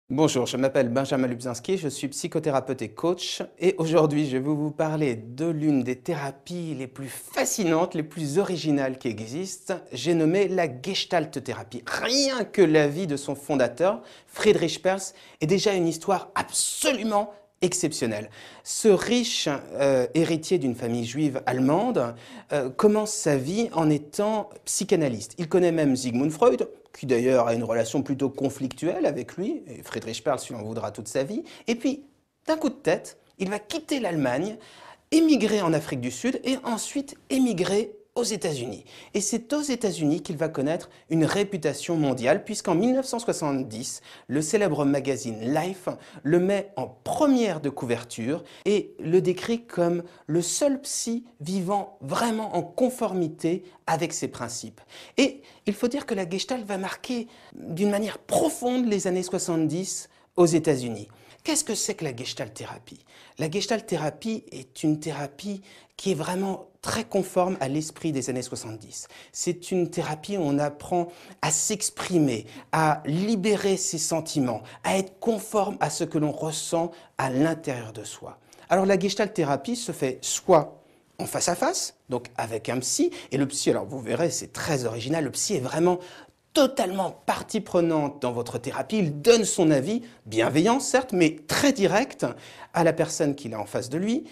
Bonjour, je m'appelle Benjamin Lubzinski, je suis psychothérapeute et coach et aujourd'hui je vais vous parler de l'une des thérapies les plus fascinantes, les plus originales qui existent. J'ai nommé la Gestalt thérapie. Rien que la vie de son fondateur, Friedrich Perls, est déjà une histoire absolument exceptionnelle. Ce riche héritier d'une famille juive allemande commence sa vie en étant psychanalyste. Il connaît même Sigmund Freud, qui d'ailleurs a une relation plutôt conflictuelle avec lui, et Friedrich Perls lui en voudra toute sa vie. Et puis, d'un coup de tête, il va quitter l'Allemagne, émigrer en Afrique du Sud et ensuite émigrer aux États-Unis. Et c'est aux États-Unis qu'il va connaître une réputation mondiale, puisqu'en 1970, le célèbre magazine Life le met en première de couverture et le décrit comme le seul psy vivant vraiment en conformité avec ses principes. Et il faut dire que la Gestalt va marquer d'une manière profonde les années 70 aux États-Unis. Qu'est-ce que c'est que la Gestalt thérapie? La Gestalt thérapie est une thérapie qui est vraiment très conforme à l'esprit des années 70. C'est une thérapie où on apprend à s'exprimer, à libérer ses sentiments, à être conforme à ce que l'on ressent à l'intérieur de soi. Alors la Gestalt thérapie se fait soit en face à face, donc avec un psy, et le psy, alors vous verrez, c'est très original, le psy est vraiment totalement partie prenante dans votre thérapie, il donne son avis, bienveillant certes, mais très direct à la personne qu'il a en face de lui.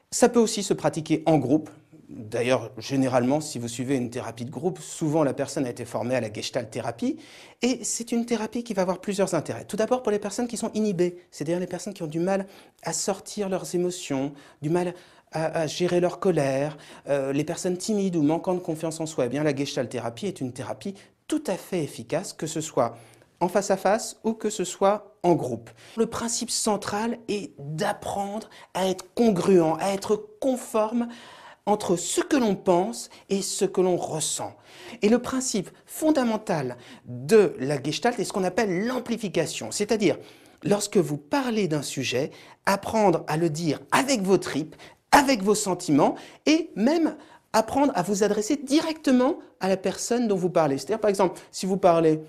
Ça peut aussi se pratiquer en groupe. D'ailleurs, généralement, si vous suivez une thérapie de groupe, souvent la personne a été formée à la Gestalt thérapie. Et c'est une thérapie qui va avoir plusieurs intérêts. Tout d'abord pour les personnes qui sont inhibées, c'est-à-dire les personnes qui ont du mal à sortir leurs émotions, du mal à gérer leur colère, les personnes timides ou manquant de confiance en soi. Eh bien, la Gestalt thérapie est une thérapie tout à fait efficace, que ce soit en face à face ou que ce soit en groupe. Le principe central est d'apprendre à être congruent, à être conforme entre ce que l'on pense et ce que l'on ressent. Et le principe fondamental de la Gestalt est ce qu'on appelle l'amplification, c'est-à-dire lorsque vous parlez d'un sujet, apprendre à le dire avec vos tripes, avec vos sentiments et même apprendre à vous adresser directement à la personne dont vous parlez. C'est-à-dire, par exemple, si vous parlez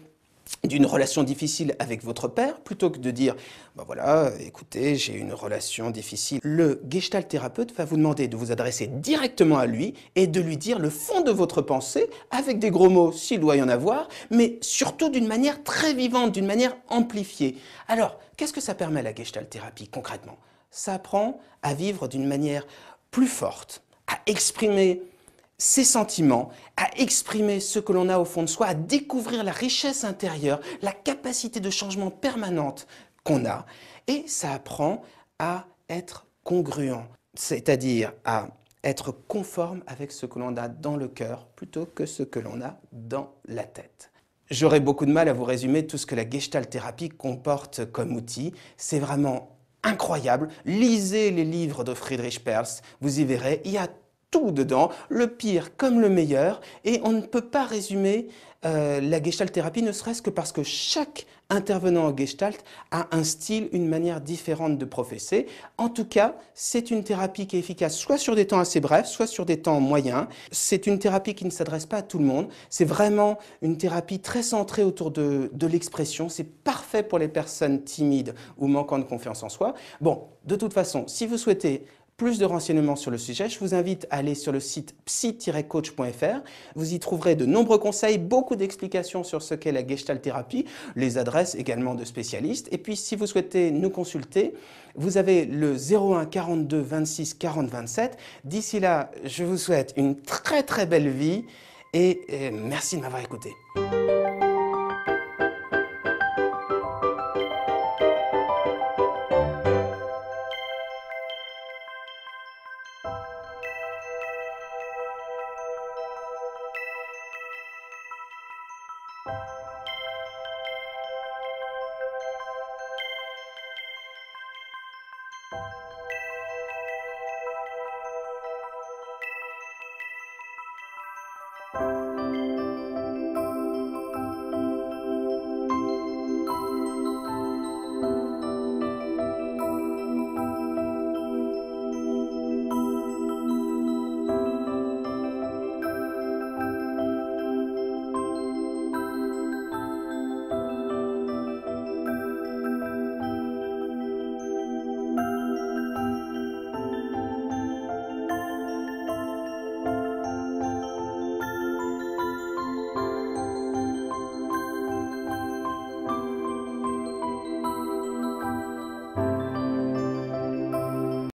d'une relation difficile avec votre père, plutôt que de dire ben voilà, écoutez, j'ai une relation difficile. Le Gestalt thérapeute va vous demander de vous adresser directement à lui et de lui dire le fond de votre pensée, avec des gros mots s'il doit y en avoir, mais surtout d'une manière très vivante, d'une manière amplifiée. Alors, qu'est-ce que ça permet la Gestalt thérapie concrètement? Ça apprend à vivre d'une manière plus forte, à exprimer ses sentiments, à exprimer ce que l'on a au fond de soi, à découvrir la richesse intérieure, la capacité de changement permanente qu'on a. Et ça apprend à être congruent, c'est-à-dire à être conforme avec ce que l'on a dans le cœur plutôt que ce que l'on a dans la tête. J'aurais beaucoup de mal à vous résumer tout ce que la Gestalt thérapie comporte comme outil. C'est vraiment incroyable. Lisez les livres de Friedrich Perls, vous y verrez, il y a tout dedans, le pire comme le meilleur, et on ne peut pas résumer la Gestalt thérapie, ne serait-ce que parce que chaque intervenant en Gestalt a un style, une manière différente de professer. En tout cas, c'est une thérapie qui est efficace soit sur des temps assez brefs, soit sur des temps moyens. C'est une thérapie qui ne s'adresse pas à tout le monde. C'est vraiment une thérapie très centrée autour de l'expression. C'est parfait pour les personnes timides ou manquant de confiance en soi. Bon, de toute façon, si vous souhaitez plus de renseignements sur le sujet, je vous invite à aller sur le site psy-coach.fr. Vous y trouverez de nombreux conseils, beaucoup d'explications sur ce qu'est la Gestalt thérapie, les adresses également de spécialistes. Et puis, si vous souhaitez nous consulter, vous avez le 01 42 26 40 27. D'ici là, je vous souhaite une très très belle vie et merci de m'avoir écouté.